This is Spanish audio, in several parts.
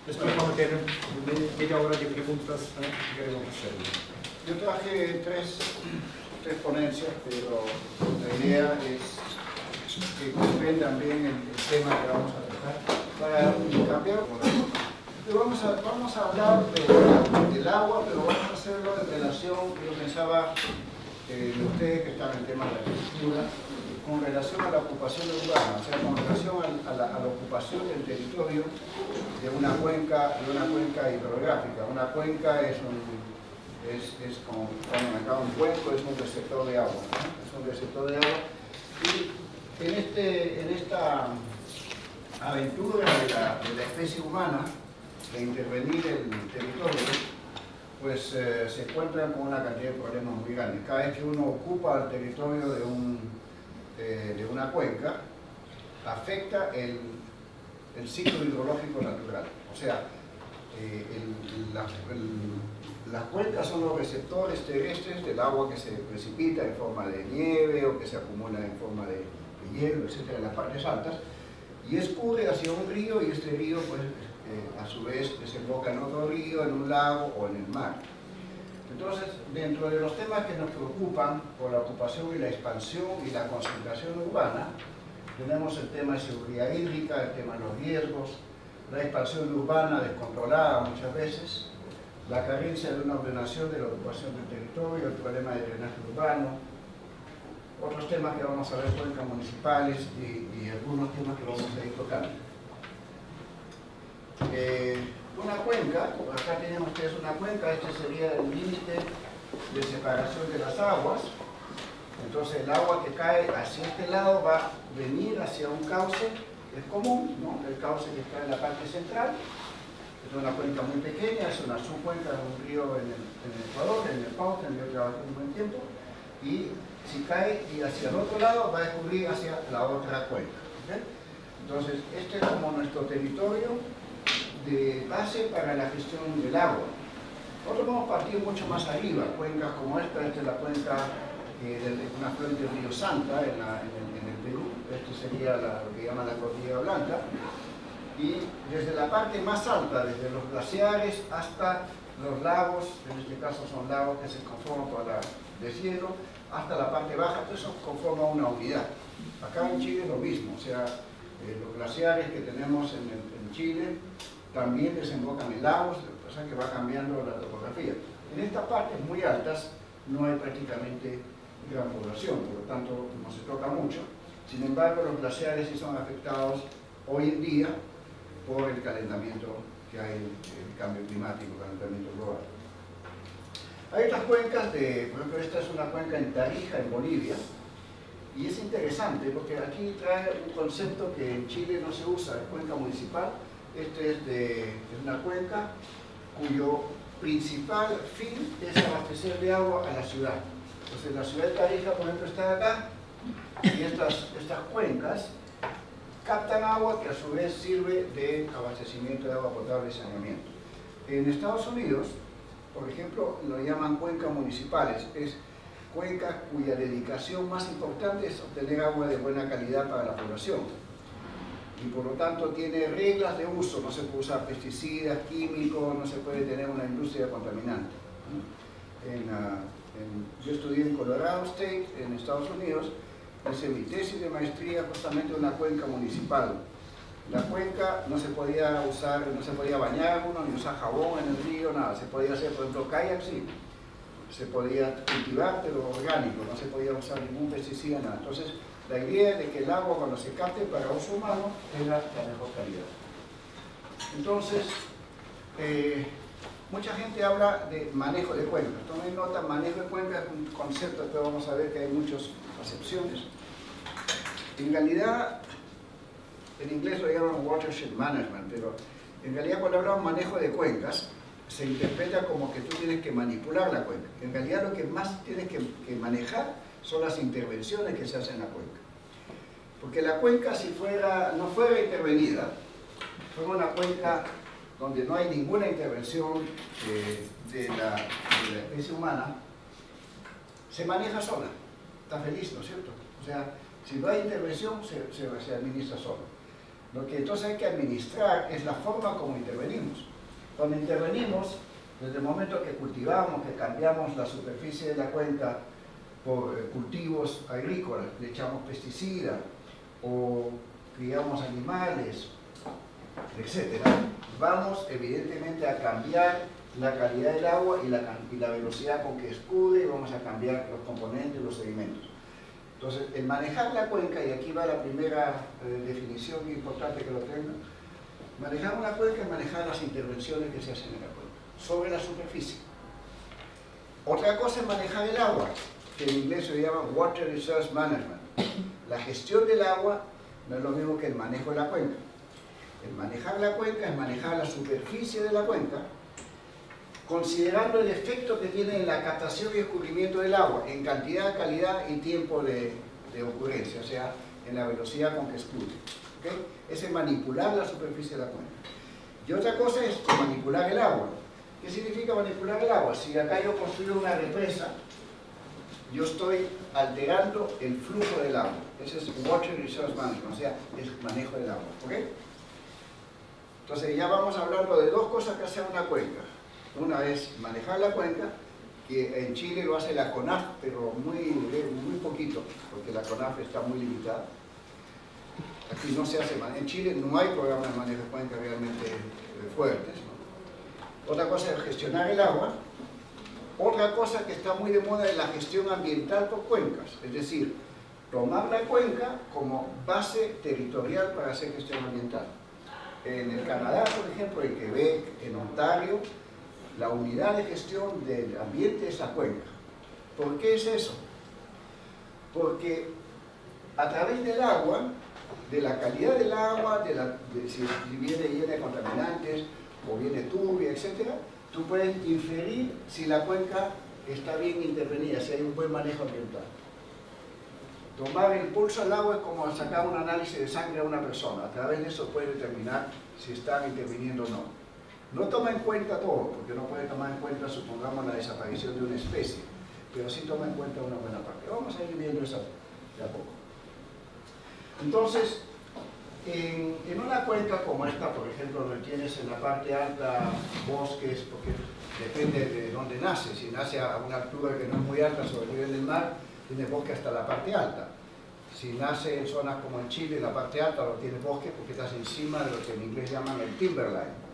Después vamos a tener media hora de preguntas que queremos hacer. Yo traje tres ponencias, pero la idea es que comprendan bien el tema que vamos a tratar. Para cambiar, vamos a hablar del agua, pero vamos a hacerlo en relación, yo pensaba, de ustedes que están en el tema de la agricultura, con relación a la ocupación urbana, o sea, con relación a la ocupación del territorio de una cuenca hidrográfica. Una cuenca es como cuando me acaba un cuenco, es un receptor de agua, ¿no? Es un receptor de agua. Y en esta aventura de la especie humana de intervenir en el territorio, pues se encuentran con una cantidad de problemas muy grandes. Cada vez que uno ocupa el territorio de una cuenca, afecta el ciclo hidrológico natural. O sea, las cuencas son los receptores terrestres del agua que se precipita en forma de nieve o que se acumula en forma de hielo, etcétera, en las partes altas, y escurre hacia un río, y este río, pues, a su vez, desemboca en otro río, en un lago o en el mar. Entonces, dentro de los temas que nos preocupan por la ocupación y la expansión y la concentración urbana, tenemos el tema de seguridad hídrica, el tema de los riesgos, la expansión urbana descontrolada muchas veces, la carencia de una ordenación de la ocupación del territorio, el problema de drenaje urbano, otros temas que vamos a ver, cuencas municipales y algunos temas que vamos a ir tocando. Una cuenca, acá tenemos ustedes una cuenca, este sería el límite de separación de las aguas. Entonces el agua que cae hacia este lado va a venir hacia un cauce, es común, ¿no? El cauce que está en la parte central. Es una cuenca muy pequeña, es una subcuenca de un río en el Ecuador, en el Pauta, en el que yo trabajé un buen tiempo. Y si cae y hacia el otro lado, va a escurrir hacia la otra cuenca. ¿Okay? Entonces, este es como nuestro territorio de base para la gestión del agua. Nosotros vamos a partir mucho más arriba, cuencas como esta es la cuenca una fuente del río Santa en el Perú, esto sería lo que llaman la Cordillera Blanca, y desde la parte más alta, desde los glaciares hasta los lagos, en este caso son lagos que se conforman por la deshielo, hasta la parte baja, todo eso conforma una unidad. Acá en Chile es lo mismo, o sea, los glaciares que tenemos en Chile también desembocan en lagos, lo que pasa es que va cambiando la topografía. En estas partes muy altas no hay prácticamente gran población, por lo tanto no se toca mucho. Sin embargo, los glaciares sí son afectados hoy en día por el calentamiento que hay, el cambio climático, el calentamiento global. Hay otras cuencas, por ejemplo, esta es una cuenca en Tarija, en Bolivia, y es interesante porque aquí trae un concepto que en Chile no se usa, es cuenca municipal. Este es una cuenca cuyo principal fin es abastecer de agua a la ciudad. Entonces la ciudad de Tarija, por ejemplo, está acá, y estas cuencas captan agua que a su vez sirve de abastecimiento de agua potable y saneamiento. En Estados Unidos, por ejemplo, lo llaman cuencas municipales, es cuencas cuya dedicación más importante es obtener agua de buena calidad para la población. Y por lo tanto tiene reglas de uso, no se puede usar pesticidas, químicos, no se puede tener una industria contaminante. Yo estudié en Colorado State, en Estados Unidos, hice mi tesis de maestría justamente en una cuenca municipal. La cuenca no se podía usar, no se podía bañar uno, ni usar jabón en el río, nada. Se podía hacer, por ejemplo, kayak, sí. Se podía cultivar, pero orgánico, no se podía usar ningún pesticida, nada. Entonces, la idea es de que el agua, cuando se capte para uso humano, tenga la mejor calidad. Entonces, mucha gente habla de manejo de cuencas. Tomen nota, manejo de cuencas es un concepto que vamos a ver que hay muchas acepciones. En realidad, en inglés lo llaman watershed management, pero en realidad cuando hablamos de manejo de cuencas, se interpreta como que tú tienes que manipular la cuenca. En realidad lo que más tienes que manejar son las intervenciones que se hacen en la cuenca. Porque la cuenca, si no fuera intervenida, fuera una cuenca donde no hay ninguna intervención de la especie humana, se maneja sola, está feliz, ¿no es cierto? O sea, si no hay intervención, se administra sola. Lo que entonces hay que administrar es la forma como intervenimos. Cuando intervenimos, desde el momento que cultivamos, que cambiamos la superficie de la cuenca por cultivos agrícolas, le echamos pesticidas o criamos animales, etc., vamos evidentemente a cambiar la calidad del agua y la velocidad con que escurre, y vamos a cambiar los componentes y los sedimentos. Entonces, el manejar la cuenca, y aquí va la primera definición importante que lo tengo, manejar una cuenca es manejar las intervenciones que se hacen en la cuenca, sobre la superficie. Otra cosa es manejar el agua, que en inglés se llama Water Resource Management. La gestión del agua no es lo mismo que el manejo de la cuenca. El manejar la cuenca es manejar la superficie de la cuenca, considerando el efecto que tiene en la captación y escurrimiento del agua, en cantidad, calidad y tiempo de ocurrencia, o sea, en la velocidad con que escurre. ¿Okay? Ese es manipular la superficie de la cuenca. Y otra cosa es manipular el agua. ¿Qué significa manipular el agua? Si acá yo construyo una represa, yo estoy alterando el flujo del agua. Ese es Water Resource Management, o sea, es manejo del agua. ¿Okay? Entonces ya vamos hablando de dos cosas que hace una cuenca. Una es manejar la cuenca, que en Chile lo hace la CONAF, pero muy poquito, porque la CONAF está muy limitada. Aquí no se hace, en Chile no hay programas de manejo de cuenca realmente fuertes, ¿no? Otra cosa es gestionar el agua. Otra cosa que está muy de moda es la gestión ambiental por cuencas, es decir, tomar la cuenca como base territorial para hacer gestión ambiental. En el Canadá, por ejemplo, en Quebec, en Ontario, la unidad de gestión del ambiente es la cuenca. ¿Por qué es eso? Porque a través del agua, de la calidad del agua, si viene llena de contaminantes o viene turbia, etc., tú puedes inferir si la cuenca está bien intervenida, si hay un buen manejo ambiental. Tomar el pulso al agua es como sacar un análisis de sangre a una persona. A través de eso puede determinar si están interviniendo o no. No toma en cuenta todo, porque no puede tomar en cuenta, supongamos, la desaparición de una especie, pero sí toma en cuenta una buena parte. Vamos a ir viendo eso de a poco. Entonces, en una cuenca como esta, por ejemplo, donde tienes en la parte alta bosques, porque depende de dónde nace. Si nace a una altura que no es muy alta sobre el nivel del mar, tiene bosque hasta la parte alta. Si nace en zonas como en Chile, la parte alta no tiene bosque porque estás encima de lo que en inglés llaman el timberline.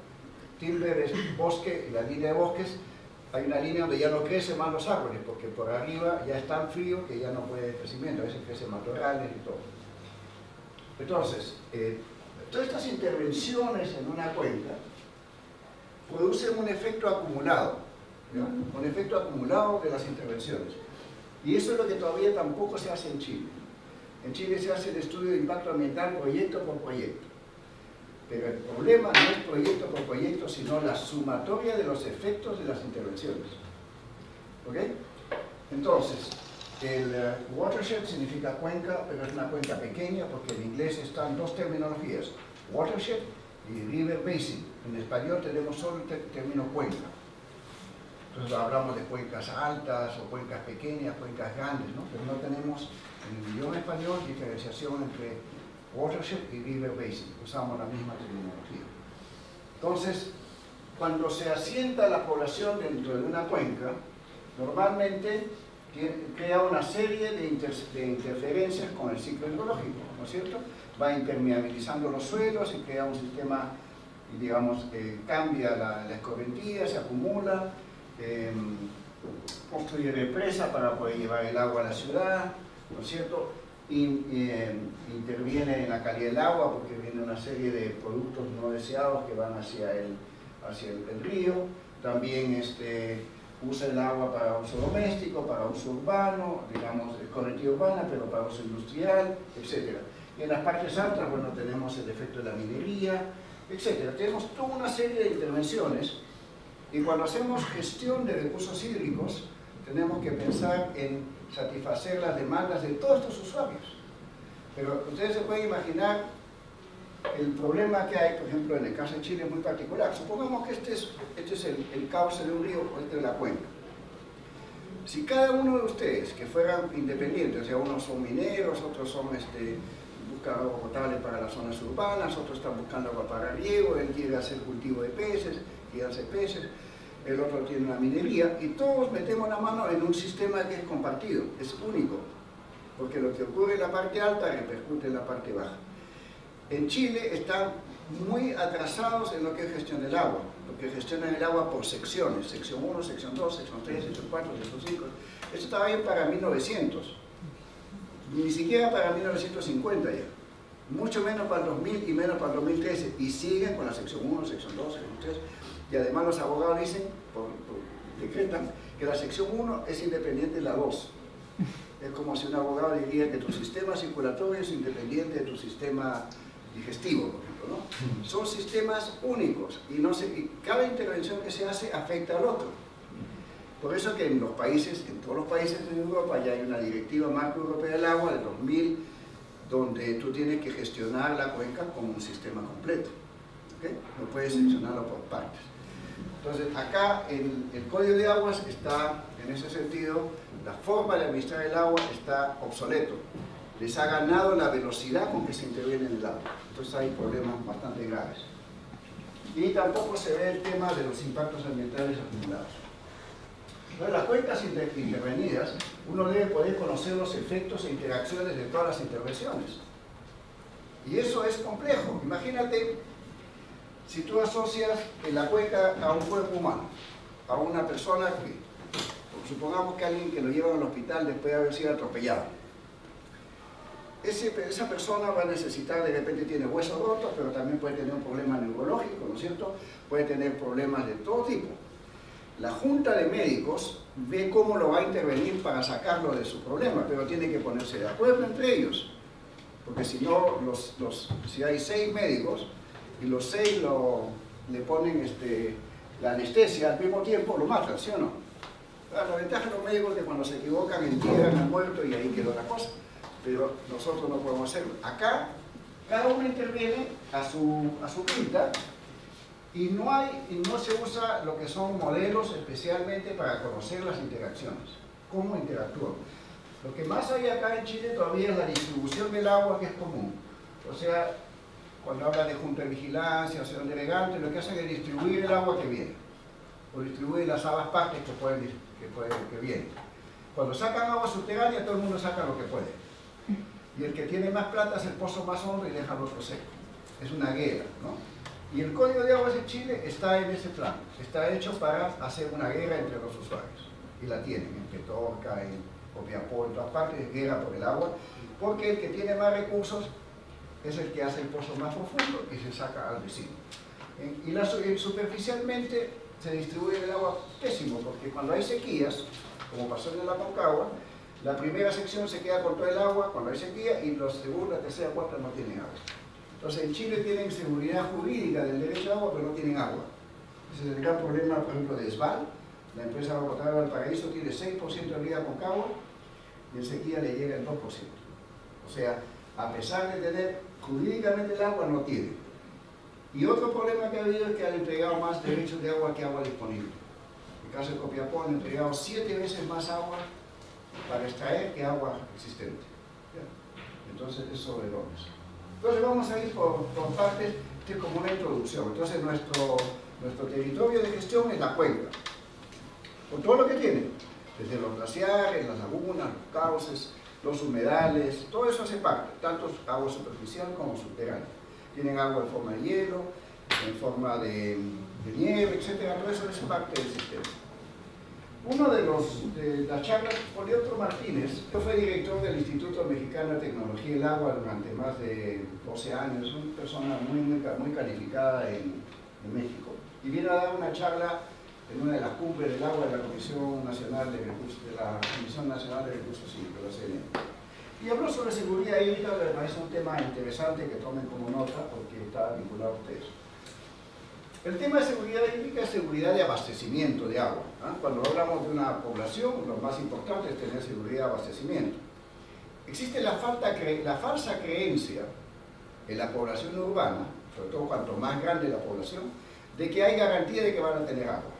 Timber es bosque, y la línea de bosques, hay una línea donde ya no crecen más los árboles, porque por arriba ya es tan frío que ya no puede crecimiento, a veces crecen matorrales y todo. Entonces, todas estas intervenciones en una cuenca producen un efecto acumulado, ¿no? Un efecto acumulado de las intervenciones. Y eso es lo que todavía tampoco se hace en Chile. En Chile se hace el estudio de impacto ambiental proyecto por proyecto. Pero el problema no es proyecto por proyecto, sino la sumatoria de los efectos de las intervenciones. ¿Ok? Entonces, el watershed significa cuenca, pero es una cuenca pequeña porque en inglés están dos terminologías, watershed y river basin. En español tenemos solo el término cuenca. Entonces hablamos de cuencas altas o cuencas pequeñas, cuencas grandes, ¿no? Pero no tenemos en el idioma español diferenciación entre watershed y river basin, usamos la misma terminología. Entonces, cuando se asienta la población dentro de una cuenca, normalmente crea una serie de interferencias con el ciclo hidrológico, ¿no es cierto? Va impermeabilizando los suelos y crea un sistema, digamos, cambia la escorrentía, se acumula, construye represa para poder llevar el agua a la ciudad, ¿no es cierto? Interviene en la calidad del agua porque viene una serie de productos no deseados que van hacia el río. También usa el agua para uso doméstico, para uso urbano, digamos, correntía urbana, pero para uso industrial, etc. Y en las partes altas, bueno, tenemos el efecto de la minería, etc. Tenemos toda una serie de intervenciones y cuando hacemos gestión de recursos hídricos, tenemos que pensar en satisfacer las demandas de todos estos usuarios. Pero ustedes se pueden imaginar el problema que hay, por ejemplo, en el caso de Chile es muy particular. Supongamos que este es el cauce de un río, o este de la cuenca. Si cada uno de ustedes, que fueran independientes, o sea, unos son mineros, otros son busca agua potable para las zonas urbanas, otros están buscando agua para riego, él quiere hacer cultivo de peces, quiere hacer peces, el otro tiene una minería, y todos metemos la mano en un sistema que es compartido, es único, porque lo que ocurre en la parte alta repercute en la parte baja. En Chile están muy atrasados en lo que es gestión del agua, porque gestionan el agua por secciones, sección 1, sección 2, sección 3, sección 4, sección 5. Esto estaba bien para 1900, ni siquiera para 1950 ya, mucho menos para el 2000 y menos para el 2013, y siguen con la sección 1, sección 2, sección 3, y además los abogados dicen, decretan, que la sección 1 es independiente de la 2. Es como si un abogado diría que tu sistema circulatorio es independiente de tu sistema digestivo, por ejemplo, ¿no? Son sistemas únicos y cada intervención que se hace afecta al otro. Por eso que en todos los países de Europa ya hay una directiva marco europea del agua de 2000, donde tú tienes que gestionar la cuenca como un sistema completo, ¿okay? No puedes seccionarlo por partes. Entonces acá el Código de Aguas está, en ese sentido, la forma de administrar el agua está obsoleto. Les ha ganado la velocidad con que se interviene en el agua. Entonces hay problemas bastante graves. Y tampoco se ve el tema de los impactos ambientales acumulados. Entonces, las cuencas intervenidas, uno debe poder conocer los efectos e interacciones de todas las intervenciones. Y eso es complejo. Imagínate si tú asocias en la cuenca a un cuerpo humano, a una persona que, supongamos que alguien que lo llevan al hospital después de haber sido atropellado. Esa persona va a necesitar, de repente tiene huesos rotos, pero también puede tener un problema neurológico, ¿no es cierto? Puede tener problemas de todo tipo. La junta de médicos ve cómo lo va a intervenir para sacarlo de su problema, pero tiene que ponerse de acuerdo entre ellos. Porque si no, si hay 6 médicos y los 6 le ponen la anestesia al mismo tiempo, lo matan, ¿sí o no? La ventaja de los médicos es que cuando se equivocan entierran al muerto y ahí quedó la cosa. Pero nosotros no podemos hacerlo. Acá, cada uno interviene a su pinta y no se usa lo que son modelos especialmente para conocer las interacciones, cómo interactúan. Lo que más hay acá en Chile todavía es la distribución del agua, que es común. O sea, cuando hablan de junta de vigilancia, o sea, de regantes, lo que hacen es distribuir el agua que viene, o distribuir las aguas partes que vienen. Cuando sacan agua subterránea, todo el mundo saca lo que puede. Y el que tiene más plata es el pozo más hondo y deja el otro seco. Es una guerra, ¿no? Y el Código de Aguas de Chile está en ese plan. Está hecho para hacer una guerra entre los usuarios. Y la tienen en Petorca, en Copiapó, en todas partes, guerra por el agua, porque el que tiene más recursos es el que hace el pozo más profundo y se saca al vecino. Y superficialmente se distribuye el agua pésimo, porque cuando hay sequías, como pasó en el Aconcagua, la primera sección se queda con todo el agua cuando hay sequía y los segunda, tercera, cuarta no tienen agua. Entonces en Chile tienen seguridad jurídica del derecho al agua, pero no tienen agua. Ese es el gran problema, por ejemplo, de ESVAL. La empresa Agua Potable Valparaíso tiene 6% de riego con Aconcagua y en sequía le llega el 2%. O sea, a pesar de tener jurídicamente el agua, no tiene. Y otro problema que ha habido es que han entregado más derechos de agua que agua disponible. En el caso de Copiapó han entregado 7 veces más agua para extraer que agua existente. Entonces es sobredosis. Entonces vamos a ir por partes, como una introducción. Entonces nuestro territorio de gestión es la cuenca, con todo lo que tiene, desde los glaciares, las lagunas, los cauces, los humedales, todo eso hace parte, tanto agua superficial como subterránea. Tienen agua en forma de hielo, en forma de nieve, etc. Todo eso es parte del sistema. Uno de las charlas, Poliotro Martínez, yo fui director del Instituto Mexicano de Tecnología del Agua durante más de 12 años, es una persona muy calificada en México, y vino a dar una charla en una de las cumbres del agua de la Comisión Nacional de Recursos, Hídricos, de la CNN. Y habló sobre seguridad hídrica, que me parece un tema interesante que tomen como nota porque está vinculado a ustedes. El tema de seguridad hídrica es seguridad de abastecimiento de agua. Cuando hablamos de una población, lo más importante es tener seguridad de abastecimiento. Existe la falsa creencia en la población urbana, sobre todo cuanto más grande la población, de que hay garantía de que van a tener agua.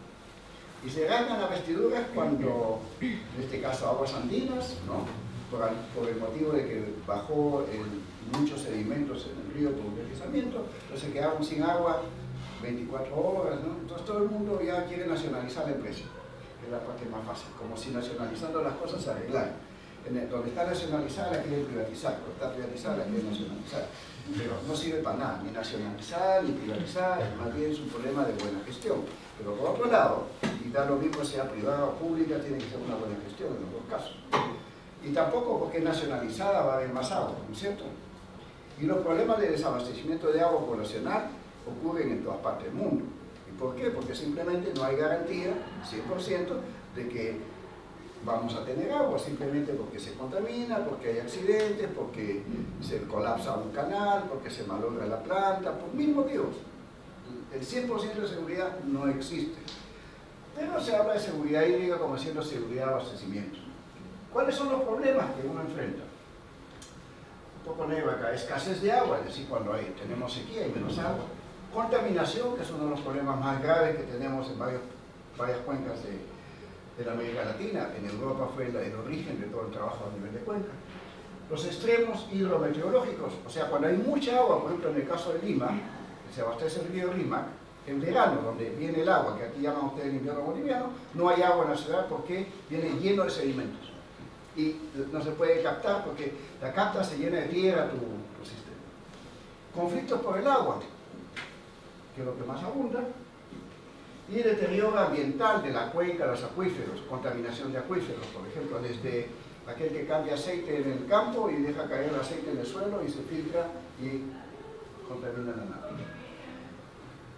Y se rasgan las vestiduras cuando, en este caso, aguas andinas, ¿no? por el motivo de que bajó muchos sedimentos en el río por un deslizamiento, entonces quedaron sin agua 24 horas, ¿no? Entonces todo el mundo ya quiere nacionalizar la empresa, que es la parte más fácil, como si nacionalizando las cosas se arreglaran. Donde está nacionalizada la quieren privatizar, cuando está privatizada la quieren nacionalizar, pero no sirve para nada, ni nacionalizar ni privatizar, más bien es un problema de buena gestión. Pero por otro lado, y da lo mismo sea privada o pública, tiene que ser una buena gestión en los dos casos. Y tampoco porque es nacionalizada va a haber más agua, ¿no es cierto? Y los problemas de desabastecimiento de agua poblacional ocurren en todas partes del mundo. ¿Y por qué? Porque simplemente no hay garantía, 100%, de que vamos a tener agua, simplemente porque se contamina, porque hay accidentes, porque se colapsa un canal, porque se malogra la planta, por mil motivos. El 100% de seguridad no existe. Pero se habla de seguridad hídrica como siendo seguridad de abastecimiento. ¿Cuáles son los problemas que uno enfrenta? Un poco negro acá, escasez de agua, es decir, cuando tenemos sequía y menos agua. Contaminación, que es uno de los problemas más graves que tenemos en varias cuencas de la América Latina. En Europa fue el origen de todo el trabajo a nivel de cuenca. Los extremos hidrometeorológicos, o sea, cuando hay mucha agua, por ejemplo en el caso de Lima, que se abastece el río Rímac, en verano, donde viene el agua, que aquí llaman ustedes el invierno boliviano, no hay agua en la ciudad porque viene lleno de sedimentos. Y no se puede captar porque la capta, se llena de tierra tu sistema. Conflictos por el agua, que es lo que más abunda, y deterioro ambiental de la cuenca, los acuíferos, contaminación de acuíferos, por ejemplo, desde aquel que cambia aceite en el campo y deja caer el aceite en el suelo y se filtra y contamina la nada.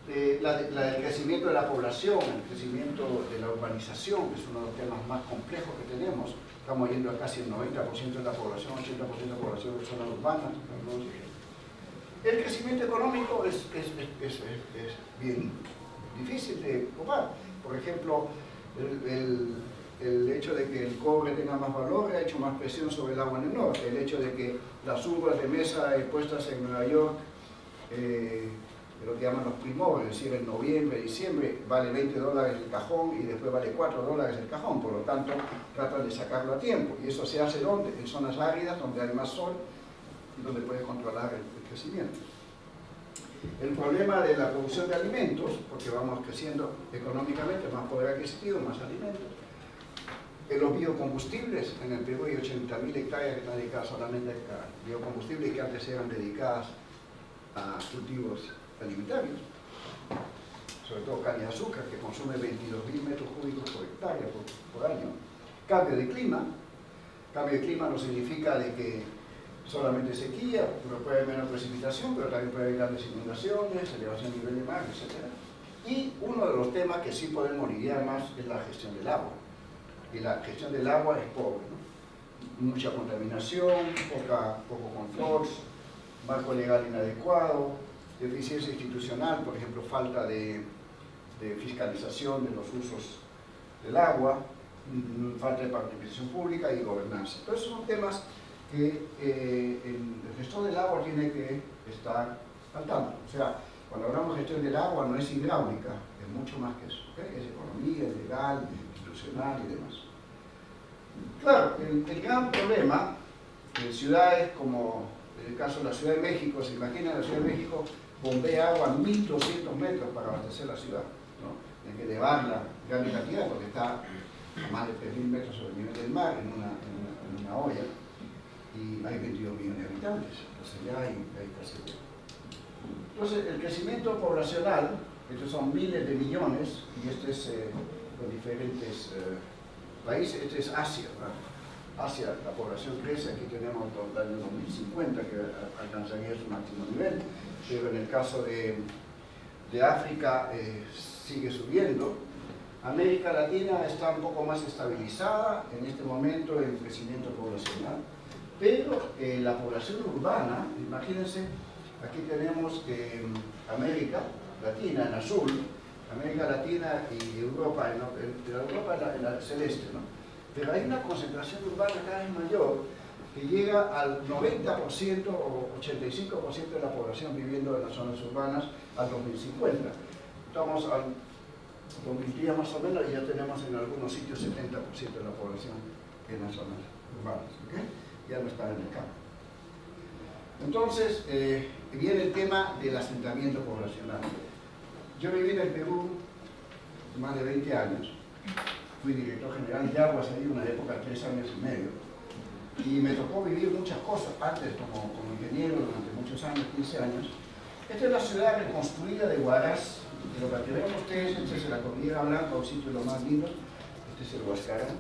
El crecimiento de la población, el crecimiento de la urbanización, que es uno de los temas más complejos que tenemos. Estamos yendo a casi el 90% de la población, 80% de la población de zonas urbanas. El crecimiento económico es bien difícil de probar. Por ejemplo, el hecho de que el cobre tenga más valor ha hecho más presión sobre el agua en el norte. El hecho de que las uvas de mesa puestas en Nueva York, lo que llaman los primores, es decir, en noviembre, diciembre, vale $20 el cajón y después vale $4 el cajón, por lo tanto tratan de sacarlo a tiempo. Y eso se hace ¿dónde? En zonas áridas, donde hay más sol y donde puede controlar el crecimiento. El problema de la producción de alimentos, porque vamos creciendo económicamente, más poder adquisitivo, más alimentos. Los biocombustibles, en el Perú hay 80.000 hectáreas que están dedicadas solamente a biocombustibles que antes eran dedicadas a cultivos alimentarios, sobre todo caña de azúcar, que consume 22.000 metros cúbicos por hectárea por año. Cambio de clima. Cambio de clima no significa de que solamente sequía, pero puede haber menos precipitación, pero también puede haber grandes inundaciones, elevación del nivel de mar, etc. Y uno de los temas que sí podemos lidiar más es la gestión del agua. Y la gestión del agua es pobre, ¿no? Mucha contaminación, poco control, marco legal inadecuado, deficiencia institucional, por ejemplo, falta de fiscalización de los usos del agua, falta de participación pública y gobernanza. Entonces son temas que el gestor del agua tiene que estar al tanto. O sea, cuando hablamos de gestión del agua no es hidráulica, es mucho más que eso, ¿okay? Es economía, es legal, institucional y demás. Claro, el gran problema en ciudades como el caso de la Ciudad de México, se imagina la Ciudad de México bombea agua a 1.200 metros para abastecer la ciudad, ¿no? Hay que elevarla gran cantidad porque está a más de 3.000 metros sobre el nivel del mar en una olla y hay 22 millones de habitantes, entonces ya hay casi. Entonces el crecimiento poblacional, estos son miles de millones y este es los diferentes países, este es Asia, ¿no? Asia, la población crece, aquí tenemos el año 2050 que alcanzaría su máximo nivel, pero en el caso de África sigue subiendo. América Latina está un poco más estabilizada en este momento en el crecimiento poblacional, pero la población urbana, imagínense, aquí tenemos América Latina en azul, América Latina y Europa, Europa en la celeste, ¿no? Pero hay una concentración urbana cada vez mayor que llega al 90% o 85% de la población viviendo en las zonas urbanas al 2050. Estamos al 2010 más o menos y ya tenemos en algunos sitios 70% de la población en las zonas urbanas, ¿ok? Ya no están en el campo. Entonces, viene el tema del asentamiento poblacional. Yo viví en el Perú más de 20 años, fui director general de aguas ahí una época, 3 años y medio, y me tocó vivir muchas cosas, antes como ingeniero durante muchos años, 15 años. Esta es la ciudad reconstruida de Huaraz, pero para que vean ustedes, esta es la Cordillera Blanca, un sitio de lo más lindo, este es el Huascarán.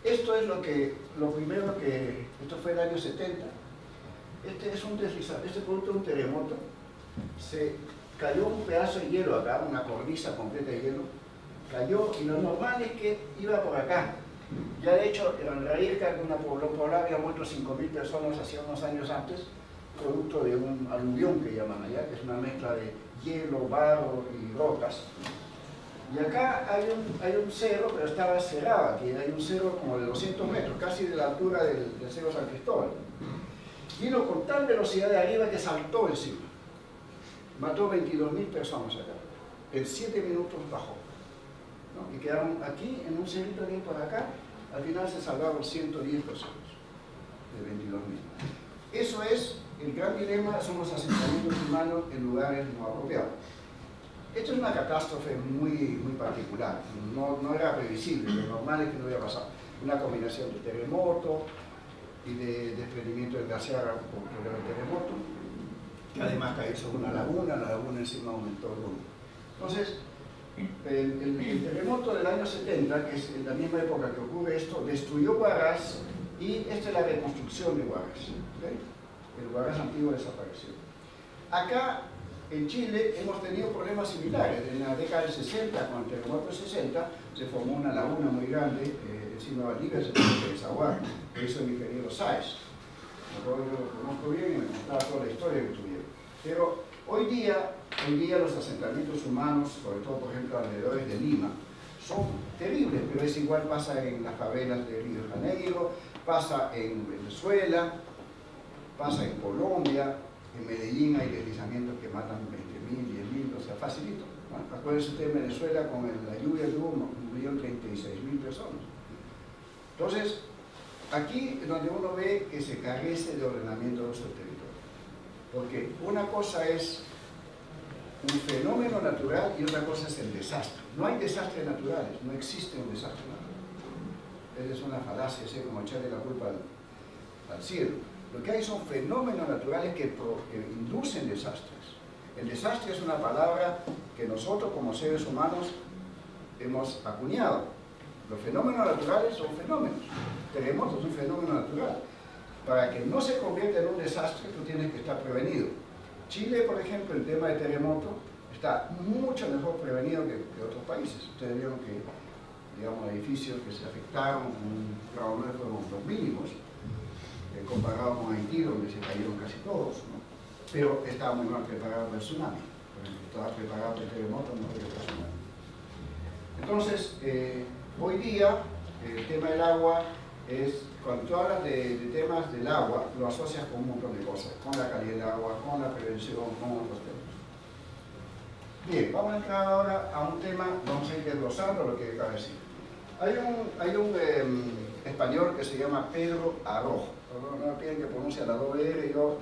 Esto es lo primero que, esto fue el año 70, este es un deslizamiento, este producto de un terremoto, se cayó un pedazo de hielo acá, una cornisa completa de hielo, cayó y lo normal es que iba por acá. Ya de hecho, en Raíz, una poblada, había muerto 5.000 personas hacía unos años antes, producto de un aluvión que llaman allá, que es una mezcla de hielo, barro y rocas. Y acá hay un cerro, pero estaba cerrado aquí, hay un cerro como de 200 metros, casi de la altura del cerro San Cristóbal. Vino con tal velocidad de arriba que saltó encima. Mató 22.000 personas acá. En 7 minutos bajó, ¿no? Y quedaron aquí, en un cerrito que hay por acá, al final se salvaron 110 personas de 22.000. Eso es, el gran dilema son los asentamientos humanos en lugares no apropiados. Esto es una catástrofe muy particular, no era previsible, lo normal es que no hubiera pasado. Una combinación de terremoto y de desprendimiento de glaciar por el terremoto, que además cayó sobre una laguna, la laguna encima aumentó el volumen. Entonces, el terremoto del año 70, que es en la misma época que ocurre esto, destruyó Huaraz y esta es la reconstrucción de Huaraz. ¿Okay? El Huaraz antiguo desapareció. Acá, en Chile, hemos tenido problemas similares. En la década del 60, con el terremoto del 60, se formó una laguna muy grande encima de Valdivia, se tuvo que desaguar. Lo hizo mi ingeniero Sáez. Yo lo conozco bien y me contaba toda la historia que tuvieron. Pero hoy día los asentamientos humanos, sobre todo por ejemplo alrededor de Lima, son terribles, pero es igual, pasa en las favelas de Río de Janeiro, pasa en Venezuela, pasa en Colombia, en Medellín hay deslizamientos que matan 20.000, 10.000, o sea, facilito. Bueno, acuérdense usted en Venezuela con la lluvia que hubo, murieron 36.000 personas. Entonces, aquí es donde uno ve que se carece de ordenamiento de nuestro territorio. Porque una cosa es un fenómeno natural y otra cosa es el desastre. No hay desastres naturales, no existe un desastre natural. Esa es una falacia, así como echarle la culpa al cielo. Lo que hay son fenómenos naturales que inducen desastres. El desastre es una palabra que nosotros como seres humanos hemos acuñado. Los fenómenos naturales son fenómenos. Terremotos es un fenómeno natural. Para que no se convierta en un desastre, tú tienes que estar prevenido. Chile, por ejemplo, el tema de terremoto está mucho mejor prevenido que otros países. Ustedes vieron que, digamos, edificios que se afectaron con un grado 9 fueron los mínimos, comparado con Haití, donde se cayeron casi todos, ¿no? Pero estaba muy mal preparado para el tsunami. Estaba preparado para el terremoto, no para el tsunami. Entonces, hoy día, el tema del agua es, cuando tú hablas de temas del agua, lo asocias con un montón de cosas, con la calidad del agua, con la prevención, con otros temas. Bien, vamos a entrar ahora a un tema, vamos a ir desglosando lo que acaba de decir. Hay un español que se llama Pedro Arrojo. No me piden que pronuncie la doble R, yo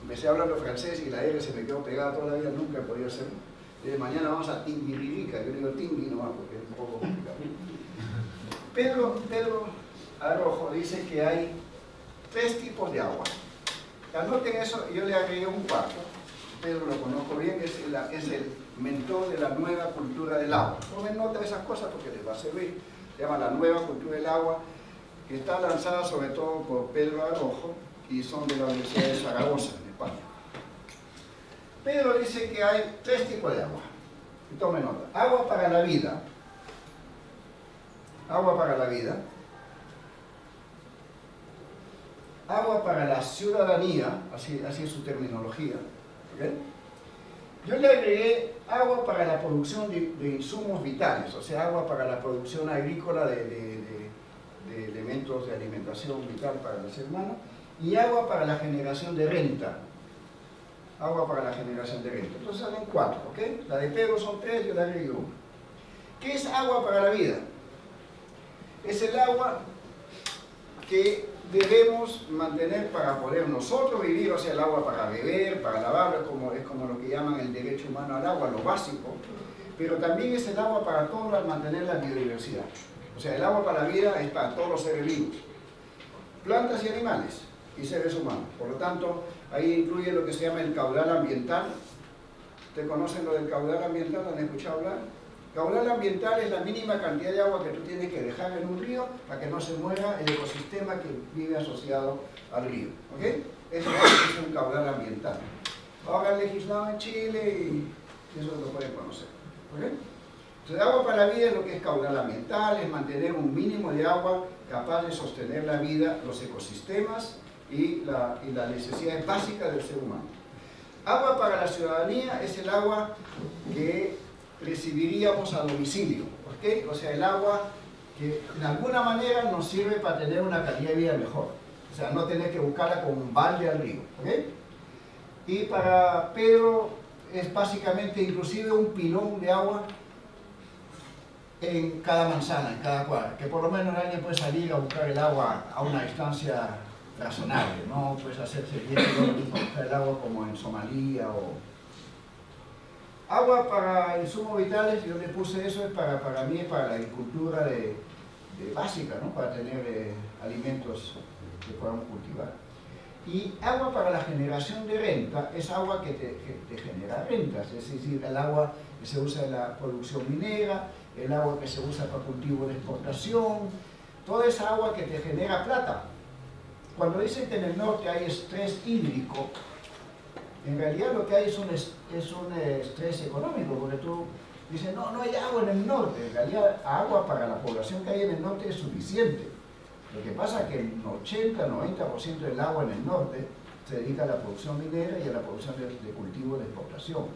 me sé hablando francés y la R se me quedó pegada toda la vida, nunca he podido hacerlo. Mañana vamos a Tinguiririca, yo digo Tingui nomás porque es un poco complicado. Pedro Arrojo dice que hay 3 tipos de agua. Anoten eso, yo le agregué un cuarto. Pedro lo conozco bien, es el mentor de la nueva cultura del agua. Tomen nota de esas cosas porque les va a servir. Se llama la nueva cultura del agua, que está lanzada sobre todo por Pedro Arrojo y son de la Universidad de Zaragoza, en España. Pedro dice que hay 3 tipos de agua. Y tomen nota. Agua para la vida. Agua para la vida. Agua para la ciudadanía, así es su terminología. ¿Okay? Yo le agregué agua para la producción de insumos vitales, o sea, agua para la producción agrícola de elementos de alimentación vital para el ser humano, y agua para la generación de renta. Agua para la generación de renta. Entonces salen 4, ¿ok? La de Pedro son 3, yo le agregué 1. ¿Qué es agua para la vida? Es el agua que debemos mantener para poder nosotros vivir, o sea, el agua para beber, para lavar, es como lo que llaman el derecho humano al agua, lo básico, pero también es el agua para todos, al mantener la biodiversidad. O sea, el agua para la vida es para todos los seres vivos, plantas y animales, y seres humanos. Por lo tanto, ahí incluye lo que se llama el caudal ambiental. ¿Ustedes conocen lo del caudal ambiental? ¿Han escuchado hablar? Caudal ambiental es la mínima cantidad de agua que tú tienes que dejar en un río para que no se muera el ecosistema que vive asociado al río. ¿Ok? Eso es un caudal ambiental. Ahora han legislado en Chile y eso lo pueden conocer. ¿Ok? Entonces, agua para la vida es lo que es caudal ambiental, es mantener un mínimo de agua capaz de sostener la vida, los ecosistemas y las necesidades básicas del ser humano. Agua para la ciudadanía es el agua que recibiríamos a domicilio, ¿ok? O sea, el agua que de alguna manera nos sirve para tener una calidad de vida mejor. O sea, no tener que buscarla con un balde al río, ¿ok? Y para Pedro es básicamente inclusive un pilón de agua en cada manzana, en cada cuadra, que por lo menos alguien puede salir a buscar el agua a una distancia razonable, no puedes hacerse 10 kilómetros para buscar el agua como en Somalia o... Agua para insumos vitales, yo le puse eso, es para mí, para la agricultura básica, ¿no? Para tener alimentos que podamos cultivar. Y agua para la generación de renta es agua que te genera rentas, es decir, el agua que se usa en la producción minera, el agua que se usa para cultivo de exportación, toda esa agua que te genera plata. Cuando dicen que en el norte hay estrés hídrico, en realidad lo que hay es un estrés económico, porque tú dices, no hay agua en el norte. En realidad, agua para la población que hay en el norte es suficiente. Lo que pasa es que el 80-90% del agua en el norte se dedica a la producción minera y a la producción de cultivo de exportación.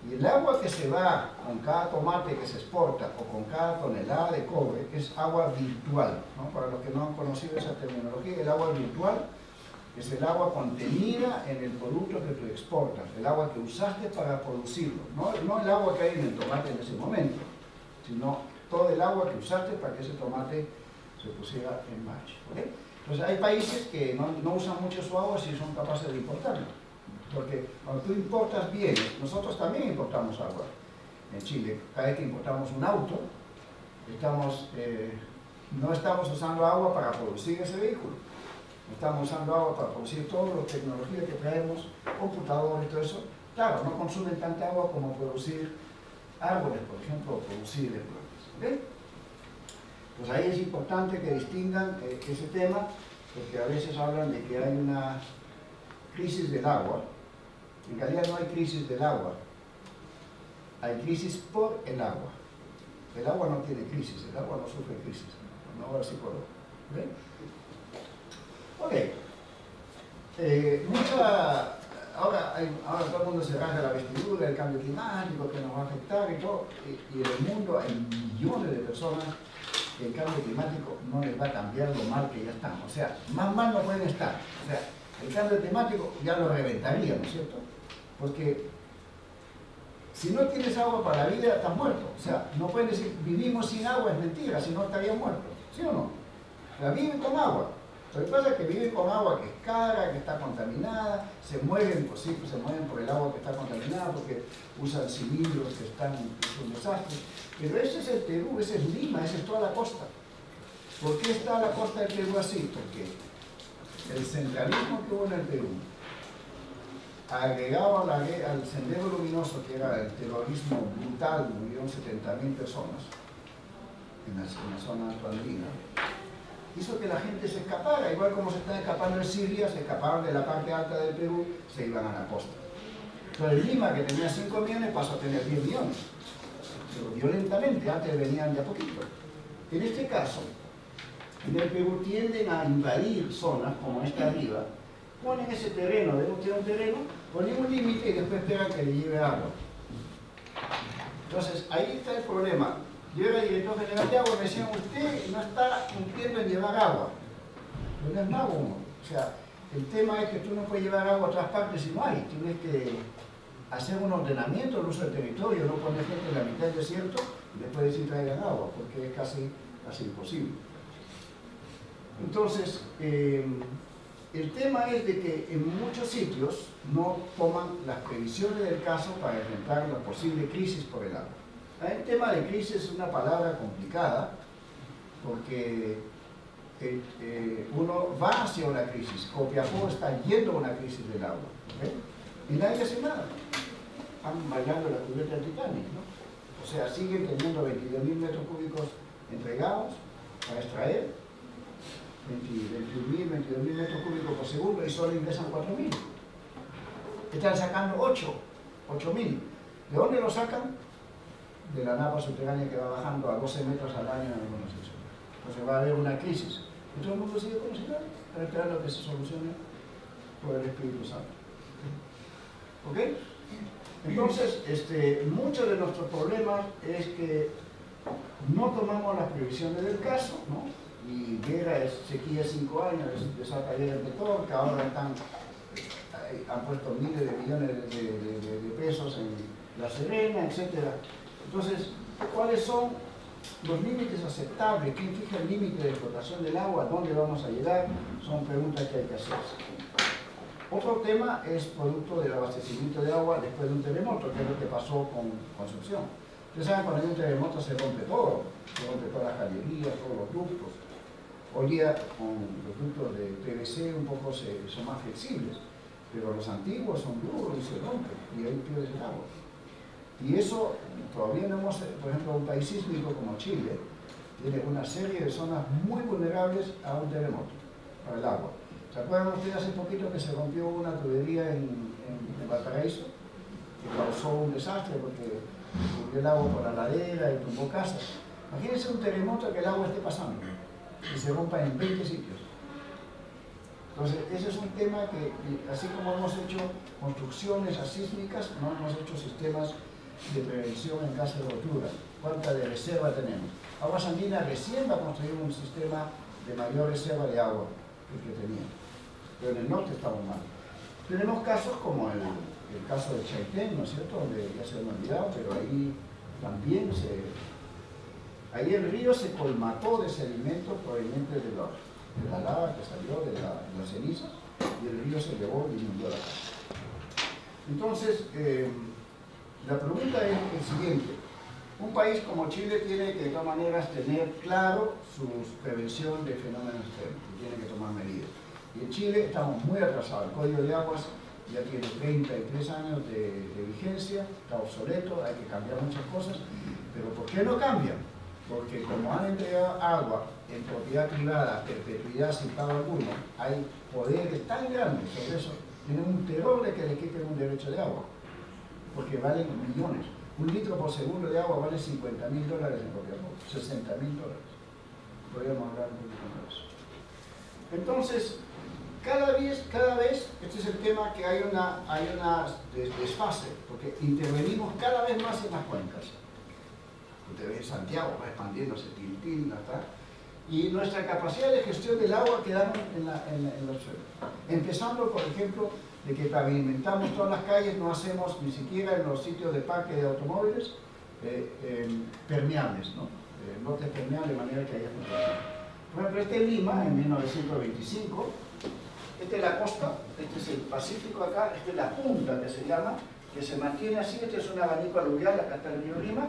Y el agua que se va con cada tomate que se exporta o con cada tonelada de cobre es agua virtual, ¿no? Para los que no han conocido esa terminología, el agua virtual es el agua contenida en el producto que tú exportas, el agua que usaste para producirlo, no el agua que hay en el tomate en ese momento, sino todo el agua que usaste para que ese tomate se pusiera en marcha. ¿Okay? Entonces hay países que no usan mucho su agua si son capaces de importarla, porque cuando tú importas bienes, nosotros también importamos agua en Chile. Cada vez que importamos un auto, no estamos usando agua para producir ese vehículo. Estamos usando agua para producir toda la tecnología que traemos, computadores y todo eso. Claro, no consumen tanta agua como producir árboles, por ejemplo, o producir plantas. ¿Okay? Pues ahí es importante que distingan ese tema, porque a veces hablan de que hay una crisis del agua. En realidad no hay crisis del agua, hay crisis por el agua. El agua no tiene crisis, el agua no sufre crisis, no va al psicólogo. ¿Okay? Ok, ahora todo el mundo se rasga la vestidura, el cambio climático que nos va a afectar y todo, y en el mundo hay millones de personas que el cambio climático no les va a cambiar lo mal que ya están, o sea, más mal no pueden estar, o sea, el cambio climático ya lo reventaría, ¿no es cierto? Porque si no tienes agua para la vida, estás muerto, o sea, no pueden decir vivimos sin agua, es mentira, si no estarían muertos, ¿sí o no? O sea, viven con agua. Lo que pasa es que viven con agua que es cara, que está contaminada, se mueren por el agua que está contaminada porque usan cilindros que es un desastre. Pero ese es el Perú, ese es Lima, esa es toda la costa. ¿Por qué está la costa del Perú así? Porque el centralismo que hubo en el Perú, agregado al sendero luminoso, que era el terrorismo brutal, murieron 70.000 personas en la zona andina, hizo que la gente se escapara, igual como se están escapando en Siria, se escaparon de la parte alta del Perú, se iban a la costa. Entonces Lima, que tenía 5 millones, pasó a tener 10 millones, pero violentamente, antes venían de a poquito. En este caso, en el Perú tienden a invadir zonas como esta arriba, ponen ese terreno, deben tener un terreno, ponen un límite y después esperan que le lleve agua. Entonces, ahí está el problema. Yo era director general de agua y me decían, usted no está cumpliendo en llevar agua. Pero no es mago uno. O sea, el tema es que tú no puedes llevar agua a otras partes si no hay. Tienes que hacer un ordenamiento del uso del territorio, no poner gente en la mitad del desierto y después decir traigan agua, porque es casi imposible. Entonces, el tema es de que en muchos sitios no toman las previsiones del caso para enfrentar la posible crisis por el agua. El tema de crisis es una palabra complicada porque uno va hacia una crisis. Copiapó está yendo a una crisis del agua, y nadie hace nada. Están bailando la cubierta del Titanic, ¿no? O sea, siguen teniendo 22.000 metros cúbicos entregados para extraer, 22.000 metros cúbicos por segundo, y solo ingresan 4.000. Están sacando 8.000. ¿De dónde lo sacan? De la napa subterránea que va bajando a 12 metros al año en algunos sitios. Entonces va a haber una crisis. Y todo el mundo sigue como si nada, para esperar a que se solucione por el Espíritu Santo. ¿Ok? Entonces, muchos de nuestros problemas es que no tomamos las previsiones del caso, ¿no? Y guerra es sequía 5 años, desata guerra de todo, que ahora han puesto miles de millones de pesos en La Serena, etc. Entonces, ¿cuáles son los límites aceptables? ¿Quién fija el límite de explotación del agua? ¿Dónde vamos a llegar? Son preguntas que hay que hacerse. Otro tema es producto del abastecimiento de agua después de un terremoto, que es lo que pasó con Concepción. Ustedes saben, cuando hay un terremoto se rompe todo, se rompe todas las galerías, todos los ductos. Hoy día, con los ductos de PVC un poco son más flexibles, pero los antiguos son duros y se rompen, y ahí pierdes el agua. Y eso todavía no hemos, por ejemplo, un país sísmico como Chile, tiene una serie de zonas muy vulnerables a un terremoto, para el agua. ¿Se acuerdan ustedes hace poquito que se rompió una tubería en Valparaíso? Que causó un desastre porque subió el agua por la ladera y tumbó casas. Imagínense un terremoto que el agua esté pasando y se rompa en 20 sitios. Entonces, ese es un tema que, así como hemos hecho construcciones asísmicas, no hemos hecho sistemas de prevención en caso de rotura. ¿Cuánta de reserva tenemos? Aguas Andinas recién va a construir un sistema de mayor reserva de agua que el que tenía. Pero en el norte estamos mal. Tenemos casos como el caso de Chaitén, ¿no es cierto?, donde ya se han olvidado, pero ahí también ahí el río se colmató de sedimentos provenientes de la lava que salió de las cenizas, y el río se llevó y inundó la casa. Entonces, la pregunta es el siguiente. Un país como Chile tiene que de todas maneras tener claro su prevención de fenómenos extremos, y tiene que tomar medidas. Y en Chile estamos muy atrasados. El Código de Aguas ya tiene 33 años de vigencia, está obsoleto, hay que cambiar muchas cosas. Pero ¿por qué no cambian? Porque como han entregado agua en propiedad privada, perpetuidad sin pago alguno, hay poderes tan grandes sobre eso, tienen un terror de que le quiten un derecho de agua, porque valen millones. Un litro por segundo de agua vale $50.000 en Copiapó, $60.000. Podríamos hablar un poquito de eso. Entonces, cada vez, este es el tema, que hay una desfase, porque intervenimos cada vez más en las cuencas. Usted ve Santiago, va expandiéndose, Tiltín, hasta, y nuestra capacidad de gestión del agua quedaron en los suelos. Empezando, por ejemplo, de que pavimentamos todas las calles, no hacemos ni siquiera en los sitios de parque de automóviles permeables, ¿no? Lotes permeables de manera que haya filtración. Por ejemplo, este es Lima, en 1925, esta es la costa, este es el Pacífico acá, esta es la punta que se llama, que se mantiene así. Este es un abanico aluvial, acá está el río Lima.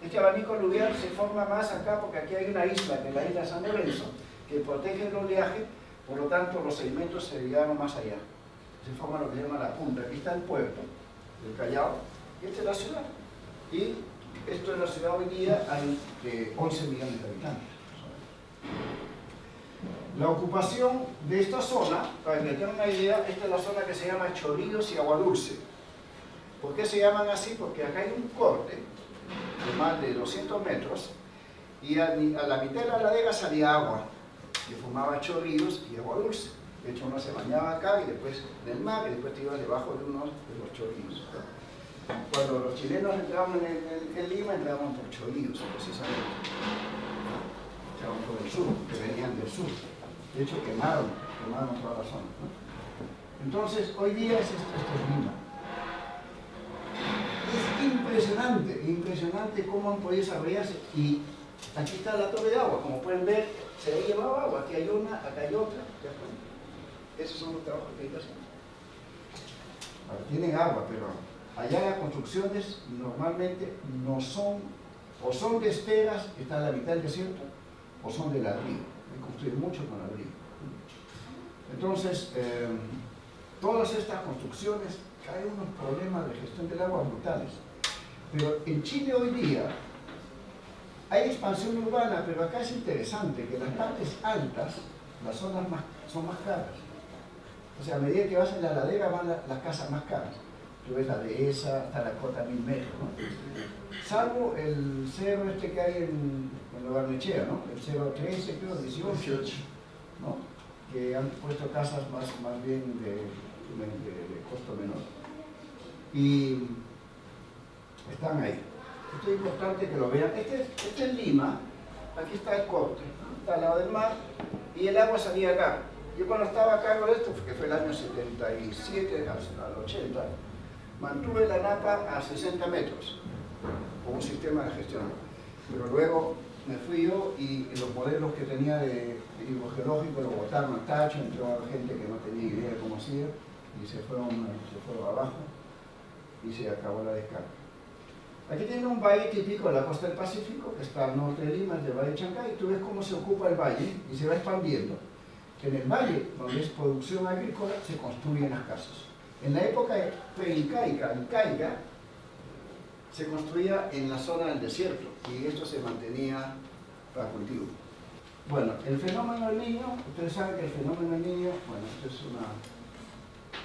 Este abanico aluvial se forma más acá porque aquí hay una isla, que es la isla San Lorenzo, que protege el oleaje, por lo tanto los sedimentos se llevan más allá. Se forma lo que se llama la punta. Aquí está el puerto del Callao, y esta es la ciudad. Y esto en la ciudad hoy día hay 11 millones de habitantes. La ocupación de esta zona, para que tengan una idea, esta es la zona que se llama Chorrillos y Aguadulce. ¿Por qué se llaman así? Porque acá hay un corte de más de 200 metros y a la mitad de la ladera salía agua, que formaba Chorrillos y Aguadulce. De hecho, uno se bañaba acá y después en el mar, y después te ibas debajo de uno de los Chorrillos. Cuando los chilenos entraban en Lima, entraban por Chorrillos, precisamente. Entraban por el sur, que venían del sur. De hecho, quemaron toda la zona, ¿no? Entonces, hoy día esto es Lima. Es impresionante cómo han podido desarrollarse, y Aquí está la torre de agua, como pueden ver, se ha llevado agua, aquí hay una, acá hay otra. Esos son los trabajos que hay que hacer. Ahora, tienen agua, pero allá las construcciones normalmente no son, o son de esteras, que están a la mitad del desierto, o son de ladrillo. Hay que construir mucho con ladrillo. Entonces, todas estas construcciones hay unos problemas de gestión del agua brutales. Pero en Chile hoy día hay expansión urbana, pero acá es interesante que las partes altas, las zonas son más caras. O sea, a medida que vas en la ladera van las casas más caras. Tú ves la dehesa hasta la cota 1000 metros, ¿no? Salvo el cerro este que hay en Barnechea, ¿no? El cerro 13, creo, 18, ¿no? Que han puesto casas más bien de costo menor. Y están ahí. Esto es importante que lo vean. Este es Lima, aquí está el corte, ¿no? Está al lado del mar y el agua salía acá. Yo cuando estaba a cargo de esto, que fue el año 77 al 80, mantuve la napa a 60 metros, con un sistema de gestión. Pero luego me fui yo y los modelos que tenía de hidrogeológico lo botaron al tacho, entró gente que no tenía idea de cómo hacía y se fueron abajo y se acabó la descarga. Aquí tiene un valle típico de la costa del Pacífico, que está al norte de Lima, es el Valle de Chancay, y tú ves cómo se ocupa el valle y se va expandiendo. En el valle, donde es producción agrícola, se construyen las casas. En la época pre-incaica, se construía en la zona del desierto y esto se mantenía para cultivo. Bueno, el fenómeno del Niño, ustedes saben que el fenómeno del Niño, bueno,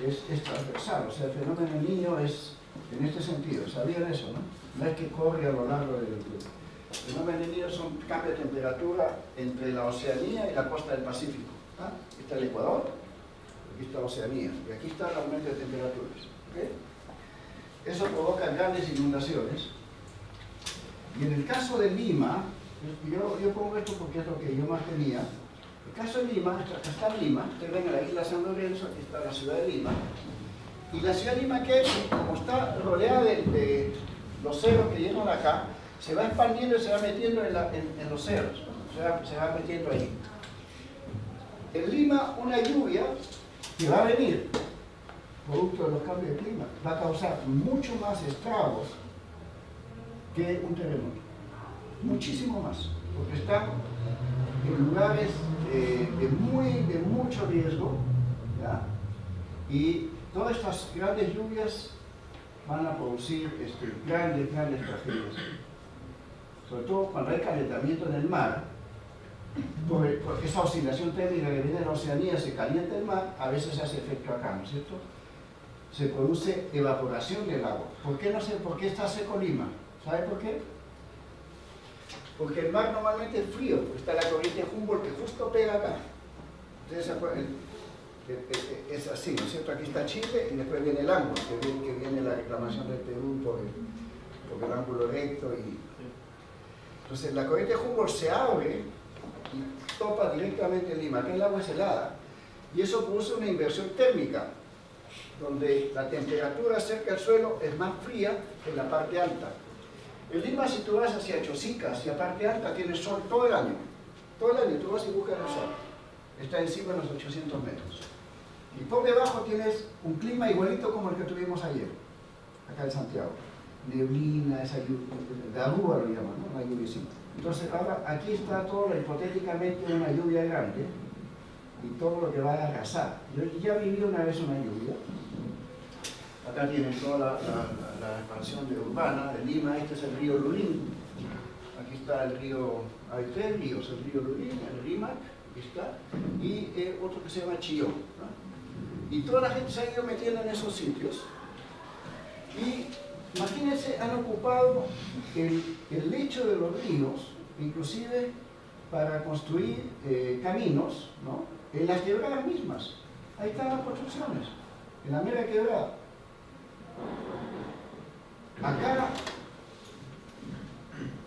esto es transversal, o sea, el fenómeno del Niño es en este sentido, ¿sabían eso, no? No es que corre a lo largo del tiempo. El fenómeno del Niño son cambios de temperatura entre la Oceanía y la costa del Pacífico. ¿Ah? Aquí está el Ecuador, aquí está la Oceanía, y aquí está el aumento de temperaturas. ¿Okay? Eso provoca grandes inundaciones. Y en el caso de Lima, yo pongo esto porque es lo que yo más tenía. El caso de Lima, acá está Lima, ustedes ven a la isla San Lorenzo, aquí está la ciudad de Lima. Y la ciudad de Lima, que como está rodeada de los cerros que llegan acá, se va expandiendo y se va metiendo en los cerros, ¿no? se va metiendo ahí. En Lima, una lluvia que va a venir, producto de los cambios de clima, va a causar mucho más estragos que un terremoto. Muchísimo más, porque están en lugares de mucho riesgo, ¿ya? Y todas estas grandes lluvias van a producir grandes tragedias. Sobre todo cuando hay calentamiento en el mar, porque esa oscilación térmica que viene de la Oceanía, se calienta el mar, a veces se hace efecto acá, ¿no es cierto? Se produce evaporación del agua. ¿Por qué está seco Lima? ¿Sabe por qué? Porque el mar normalmente es frío, porque está la corriente Humboldt que justo pega acá. Entonces, es así, ¿no es cierto? Aquí está Chile y después viene el ángulo, que viene la reclamación del Perú por el ángulo recto. Entonces, la corriente Humboldt se abre y topa directamente en Lima. Aquí el agua es helada. Y eso produce una inversión térmica, donde la temperatura cerca del suelo es más fría que en la parte alta. En Lima, si tú vas hacia Chosica, hacia la parte alta, tienes sol todo el año. Todo el año tú vas y buscas el sol. Está encima de los 800 metros. Y por debajo tienes un clima igualito como el que tuvimos ayer, acá en Santiago. Neblina, esa lluvia, garúa lo llaman, ¿no? Una lluviecita. Entonces ahora aquí está todo hipotéticamente una lluvia grande y todo lo que va a arrasar. Yo ya viví una vez una lluvia. Acá tienen toda la expansión urbana de Lima. Este es el río Lurín. Aquí está el río, hay tres ríos, el río Lurín, el Rímac, aquí está, y otro que se llama Chillón, ¿no? Y toda la gente se ha ido metiendo en esos sitios. Y imagínense, han ocupado el lecho de los ríos, inclusive para construir caminos, ¿no? En las quebradas mismas. Ahí están las construcciones, en la mera quebrada.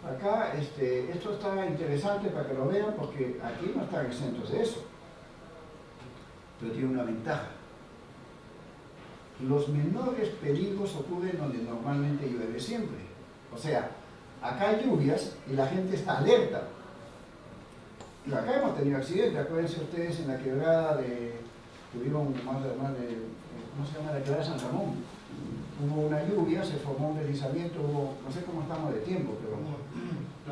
Acá esto está interesante para que lo vean, porque aquí no están exentos de eso, pero tiene una ventaja. Los menores peligros ocurren donde normalmente llueve siempre. O sea, acá hay lluvias y la gente está alerta. Y acá hemos tenido accidentes, acuérdense ustedes en la quebrada tuvieron más de, ¿cómo se llama? La quebrada de San Ramón. Hubo una lluvia, se formó un deslizamiento, no sé cómo estamos de tiempo, pero...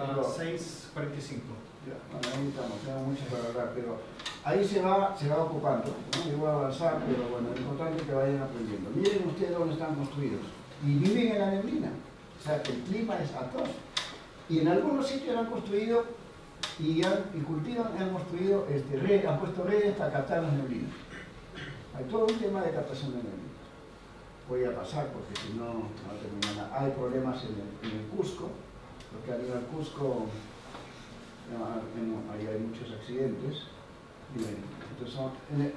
A 6:45. Ya, bueno, ahí estamos, tenemos mucho para hablar, pero ahí se va ocupando, ¿no? Yo voy a avanzar, pero bueno, lo importante es que vayan aprendiendo. Miren ustedes dónde están construidos y viven en la neblina, o sea que el clima es atroz. Y en algunos sitios han construido y cultivan, han construido, han puesto redes para captar las neblinas. Hay todo un tema de captación de neblina. Voy a pasar porque si no, no termina nada. Hay problemas en el Cusco, porque al ir al Cusco ahí hay muchos accidentes. Entonces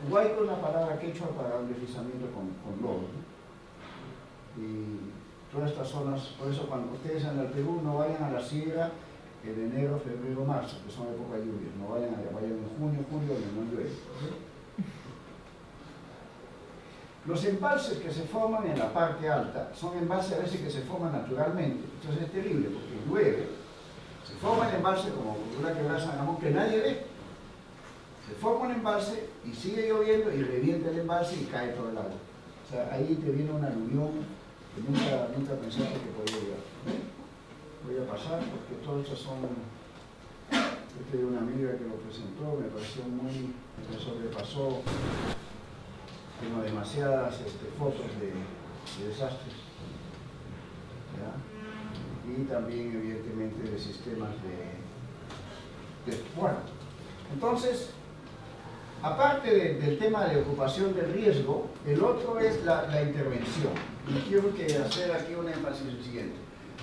huayco es la palabra quechua para un deslizamiento con lodo, ¿no? Y todas estas zonas, por eso cuando ustedes en el Perú no vayan a la sierra en enero, febrero, marzo, que son época de lluvias, no vayan allá, vayan en junio, julio, donde no llueve. Los embalses que se forman en la parte alta son embalses a veces que se forman naturalmente, entonces es terrible porque llueve, se forma el embalse como una quebrada de San Ramón que nadie ve, se forma un embalse y sigue lloviendo y revienta el embalse y cae todo el agua. O sea, ahí te viene una aluvión que nunca pensaste que podía llegar. Voy a pasar porque todos estos son... Este de una amiga que lo presentó, me pareció muy... me sobrepasó. Tengo demasiadas fotos de desastres. ¿Ya? Y también, evidentemente, de sistemas bueno, entonces, aparte del tema de ocupación de riesgo, el otro es la intervención. Y quiero hacer aquí un énfasis en el siguiente.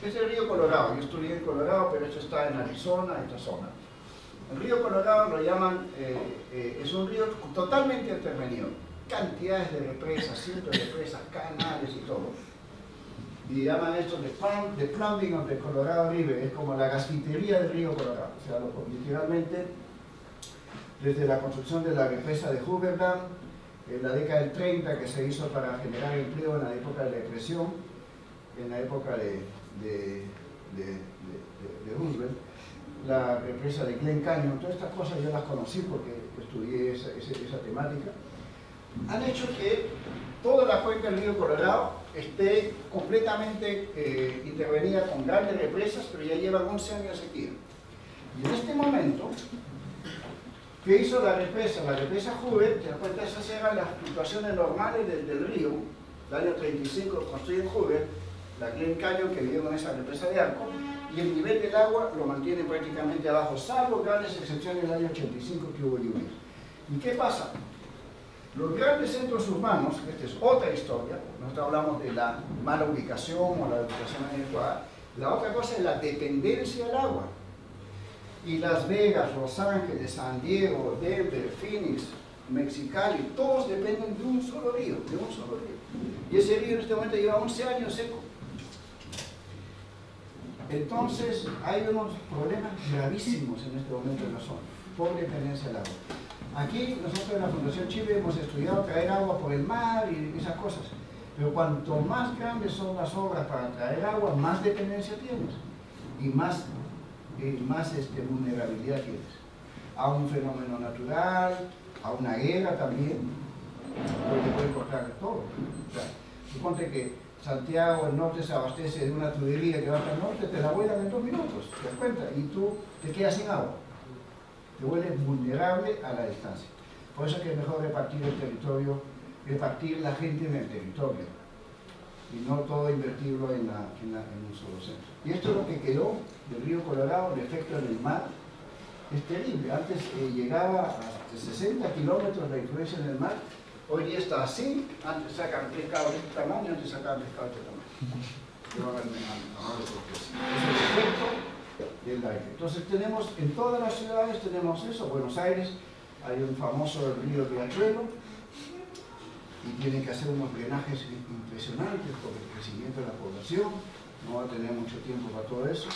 Es el río Colorado. Yo estudié en Colorado, pero esto está en Arizona, esta zona. El río Colorado lo llaman, es un río totalmente intervenido. Cantidades de represas, cientos de represas, canales y todo. Y llaman esto the plumbing of the Colorado River, es como la gasfitería del río Colorado. O sea, literalmente, desde la construcción de la represa de Hoover Dam, en la década del 30, que se hizo para generar empleo en la época de la depresión, en la época de Roosevelt, la represa de Glen Canyon, todas estas cosas yo las conocí porque estudié esa temática, han hecho que toda la cuenca del río Colorado esté completamente intervenida con grandes represas, pero ya llevan 11 años de sequía. Y en este momento, ¿qué hizo la represa? La represa Hoover, te das cuenta, esas eran las fluctuaciones normales del río. El año 35 construyen Hoover, la Glen Canyon que vivió con esa represa de arco, y el nivel del agua lo mantiene prácticamente abajo, salvo grandes excepciones del año 85 que hubo lluvias. ¿Y qué pasa? Los grandes centros urbanos, esta es otra historia, nosotros hablamos de la mala ubicación o la ubicación inadecuada, la otra cosa es la dependencia del agua. Y Las Vegas, Los Ángeles, San Diego, Denver, Phoenix, Mexicali, todos dependen de un solo río, Y ese río en este momento lleva 11 años seco. Entonces hay unos problemas gravísimos en este momento en la zona, por dependencia del agua. Aquí nosotros en la Fundación Chile hemos estudiado traer agua por el mar y esas cosas, pero cuanto más grandes son las obras para traer agua, más dependencia tienes y más vulnerabilidad tienes a un fenómeno natural, a una guerra también, porque puede cortar todo. O sea, suponte que Santiago, el norte, se abastece de una tubería que va hasta el norte, te la vuelan en 2 minutos, ¿te das cuenta? Y tú te quedas sin agua. Te vuelves vulnerable a la distancia. Por eso es que es mejor repartir el territorio, repartir la gente en el territorio, y no todo invertirlo en un solo centro. Y esto es lo que quedó del río Colorado, el efecto en el mar. Es terrible. Antes llegaba a 60 kilómetros la influencia en el mar. Hoy día está así. Antes sacan pescado de este tamaño, antes sacan pescado de este tamaño. Es el efecto del aire. Entonces tenemos, en todas las ciudades tenemos eso. Buenos Aires hay un famoso río Riachuelo y tienen que hacer unos drenajes impresionantes por el crecimiento de la población. No va a tener mucho tiempo para todo eso.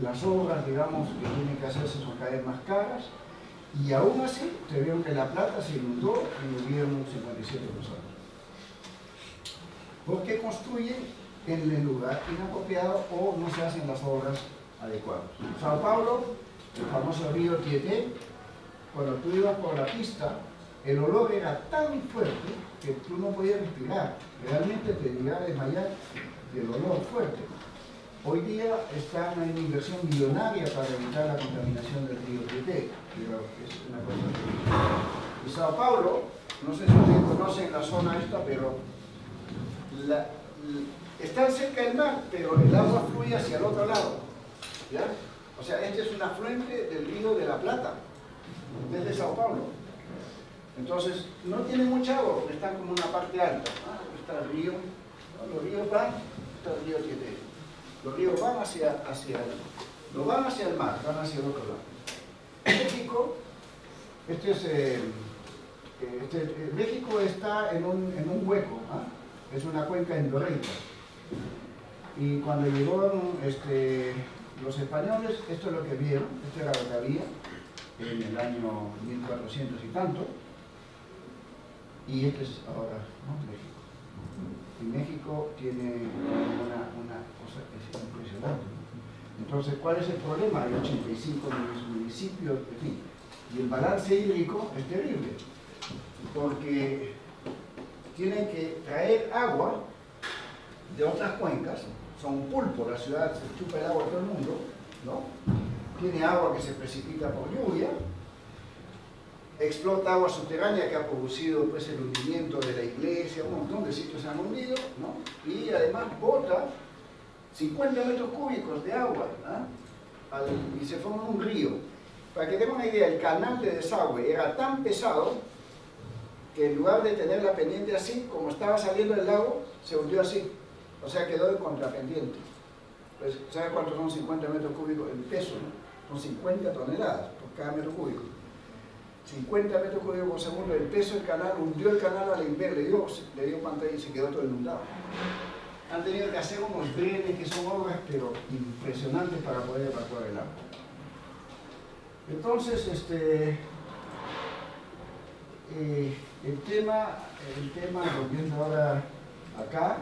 Las obras, digamos, que tienen que hacerse son cada vez más caras, y aún así, te vieron que La Plata se inundó y murieron 57 personas. Porque construyen en el lugar inapropiado o no se hacen las obras adecuadas. Sao Paulo, el famoso río Tieté, cuando tú ibas por la pista, el olor era tan fuerte que tú no podías respirar. Realmente te llegaba a desmayar del olor fuerte. Hoy día está una inversión millonaria para evitar la contaminación del río Tieté, pero es una cosa terrible. Y Sao Paulo, no sé si ustedes conocen la zona esta, pero está cerca del mar, pero el agua fluye hacia el otro lado. ¿Ya? O sea, este es un afluente del río de la Plata, desde Sao Paulo. Entonces, no tiene mucha agua, porque están como una parte alta. Está el río, ¿no? Los ríos van, está el río Tieté. Los ríos van no van hacia el mar, van hacia el otro lado. México, México está en un hueco, ¿eh? Es una cuenca endorreica. Y cuando llegaron los españoles, esto es lo que vieron, esto era lo que había en el año 1400 y tanto, y este es ahora, ¿no? México. Y México tiene una cosa que es impresionante, ¿no? Entonces, ¿cuál es el problema? Hay 85 municipios, en fin, y el balance hídrico es terrible, porque tienen que traer agua de otras cuencas. Son pulpo, la ciudad se chupa el agua a todo el mundo, ¿no? Tiene agua que se precipita por lluvia, explota agua subterránea que ha producido pues, el hundimiento de la iglesia, un montón de sitios se han hundido, ¿no? Y además bota 50 metros cúbicos de agua, ¿no? Y se forma un río. Para que tengan una idea, el canal de desagüe era tan pesado que en lugar de tener la pendiente así, como estaba saliendo del lago, se hundió así. O sea, quedó en contrapendiente. Pues, ¿sabe cuántos son 50 metros cúbicos? El peso, ¿no? Son 50 toneladas por cada metro cúbico. 50 metros cúbicos por segundo, el peso del canal, hundió el canal a la inversa, le dio pantalla y se quedó todo inundado. Han tenido que hacer unos drenes que son obras, pero impresionantes para poder evacuar el agua. Entonces, el tema, volviendo ahora acá,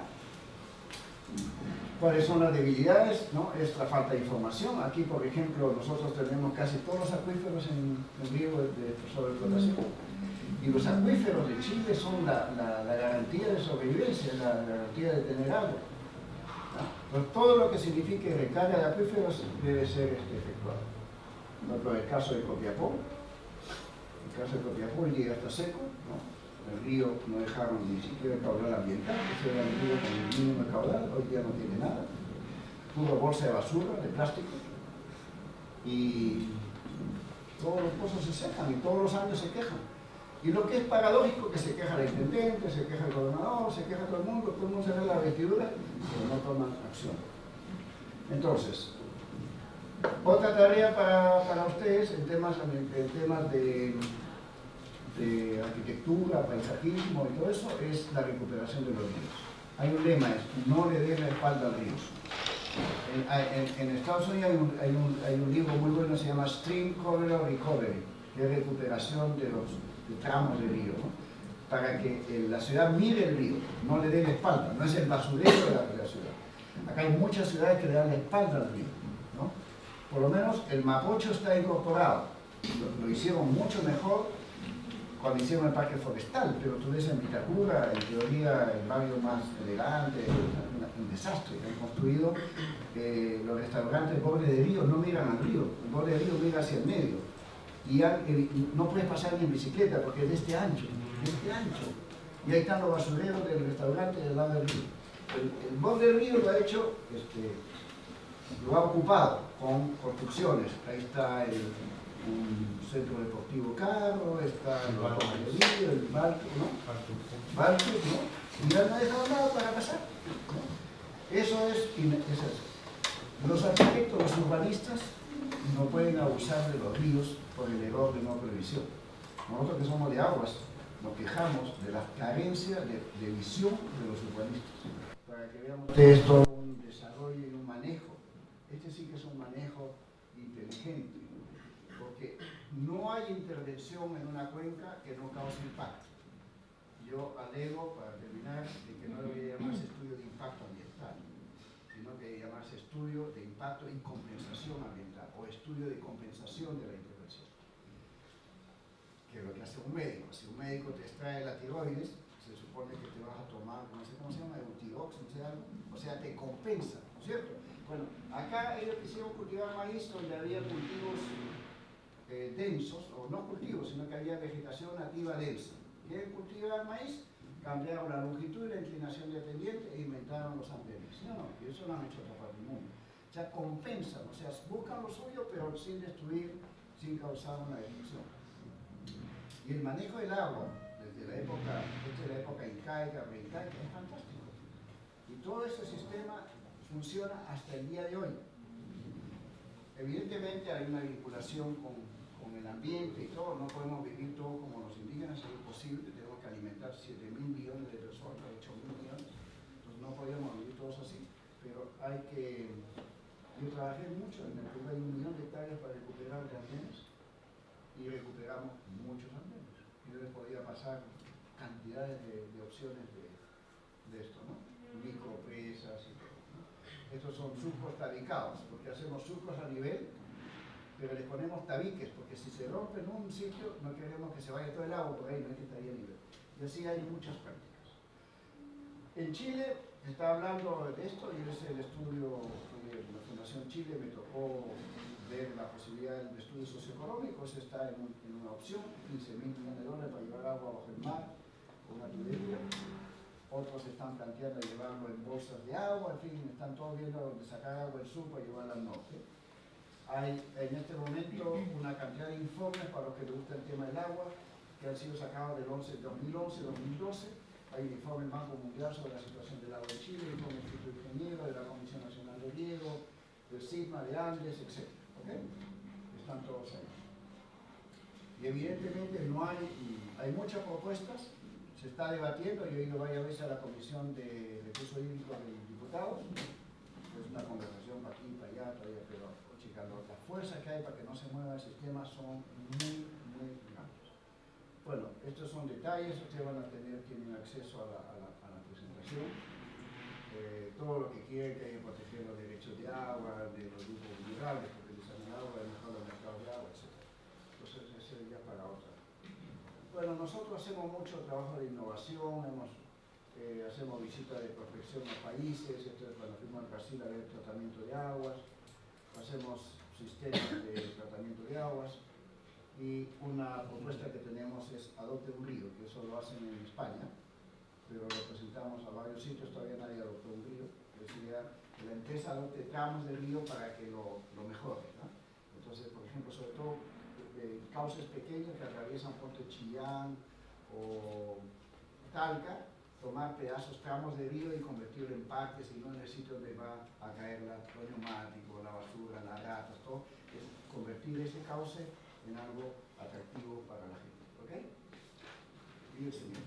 ¿cuáles son las debilidades? ¿No? Es la falta de información. Aquí, por ejemplo, nosotros tenemos casi todos los acuíferos en riesgo de sobreexplotación. Y los acuíferos de Chile son la garantía de sobrevivencia, la garantía de tener agua, ¿no? Entonces, todo lo que signifique recarga de acuíferos debe ser efectuado. Por ejemplo, el caso de Copiapó. El caso de Copiapó llega hasta seco, ¿no? El río no dejaron ni siquiera el caudal ambiental, ese era el río con el mínimo caudal, hoy día no tiene nada. Pura bolsa de basura, de plástico. Y todos los pozos se secan y todos los años se quejan. Y lo que es paradójico, que se queja el intendente, se queja el gobernador, se queja todo el mundo se ve la vestidura, pero no toman acción. Entonces, otra tarea para ustedes en temas de arquitectura, paisajismo y todo eso es la recuperación de los ríos. Hay un lema, es no le den la espalda al río. En Estados Unidos hay un libro muy bueno que se llama Stream Corridor Recovery, que es recuperación de tramos de río, ¿no? Para que la ciudad mire el río, no le dé la espalda, no es el basurero de la ciudad. Acá hay muchas ciudades que le dan la espalda al río, ¿no? Por lo menos el Mapocho está incorporado, lo hicieron mucho mejor cuando hicieron el parque forestal, pero tú ves en Vitacura, en teoría el barrio más elegante, un desastre. Han construido los restaurantes al borde del río, no miran al río, el borde del río mira hacia el medio. Y no puedes pasar ni en bicicleta porque es de este ancho. Y ahí están los basureros del restaurante del lado del río. El borde del río lo ha hecho, lo ha ocupado con construcciones. Ahí está un centro deportivo Carro, está el Barco, ¿no? Barco, ¿no? Y ya no ha dejado nada para pasar, ¿no? Eso es así. Los arquitectos, los urbanistas, no pueden abusar de los ríos por el error de no previsión. Nosotros que somos de aguas, nos quejamos de la carencia de visión de los urbanistas. Para que veamos ustedes todo un desarrollo y un manejo. Este sí que es un manejo inteligente, porque no hay intervención en una cuenca que no cause impacto. Yo alego, para terminar, de que no debería llamarse estudio de impacto ambiental. sino que debe llamarse estudio de impacto y compensación ambiental, o estudio de compensación de la intervención. Que es lo que hace un médico. Si un médico te extrae la tiroides, se supone que te vas a tomar, no sé cómo se llama, Eutirox, no sé algo, o sea, te compensa, ¿no es cierto? Bueno, acá ellos quisieron cultivar maíz donde había cultivos densos, o no cultivos, sino que había vegetación nativa densa. ¿Quieren cultivar maíz? Cambiaron la longitud y la inclinación de pendiente e inventaron los andenes. No, y eso lo han hecho otra parte del mundo. O sea, compensan, o sea, buscan lo suyo, pero sin destruir, sin causar una destrucción. Y el manejo del agua, desde la época incaica, preincaica, es fantástico. Y todo ese sistema funciona hasta el día de hoy. Evidentemente hay una vinculación con el ambiente y todo, no podemos vivir todo como los indígenas, es imposible, tenemos que alimentar 7.000 millones de personas, 8.000 millones, entonces no podemos vivir todos así, pero hay que... Yo trabajé mucho en el Perú, hay 1 millón de hectáreas para recuperar de andenes, y recuperamos muchos andenes. Yo les podía pasar cantidades de opciones de esto, ¿no? Micropresas y todo, ¿no? Estos son surcos tabicados, porque hacemos surcos a nivel, pero les ponemos tabiques, porque si se rompe en un sitio, no queremos que se vaya todo el agua por ahí, no es que estaría a nivel. Y así hay muchas prácticas. En Chile se está hablando de esto, y es el estudio de la Fundación Chile, me tocó ver la posibilidad de estudios socioeconómicos, está en una opción, 15.000 millones de dólares para llevar agua bajo el mar, con una tubería. Otros están planteando llevarlo en bolsas de agua, en fin, están todos viendo dónde sacar agua del sur para llevarla al norte. Hay en este momento una cantidad de informes para los que les gusta el tema del agua, que han sido sacados del 2011-2012. Hay un informe del Banco Mundial sobre la situación del agua en Chile, el informe del Instituto Ingeniero, de la Comisión Nacional de Riego, del SIGMA, de Andes, etc. ¿Okay? Están todos ahí. Y evidentemente no hay muchas propuestas, se está debatiendo, yo he ido varias veces a la Comisión de Recursos Hídricos de Diputados, es una conversación para aquí, para allá, todavía, pero chicas, las fuerzas que hay para que no se mueva el sistema son muy grandes. Bueno, estos son detalles, ustedes van a tienen acceso a la presentación. Todo lo que quieren, que hay que proteger los derechos de agua, de los grupos vulnerables que utilizan el agua, mejor los mercados de agua, etc. Entonces, ese ya para otra. Bueno, nosotros hacemos mucho trabajo de innovación, hacemos visitas de prospección a países, esto es cuando fuimos al Brasil a ver tratamiento de aguas, hacemos sistemas de tratamiento de aguas, y una propuesta que tenemos es Adopte un Río, que eso lo hacen en España, pero lo presentamos a varios sitios, todavía nadie adoptó un río, decía que la empresa adopte tramos del río para que lo mejore, ¿no? Entonces, por ejemplo, sobre todo cauces pequeños que atraviesan Puerto Chillán o Talca, tomar pedazos, tramos de río y convertirlo en parques y no en el sitio donde va a caer el neumático, la basura, las ratas, todo, es convertir ese cauce en algo atractivo para la gente, ¿ok? Y el señor.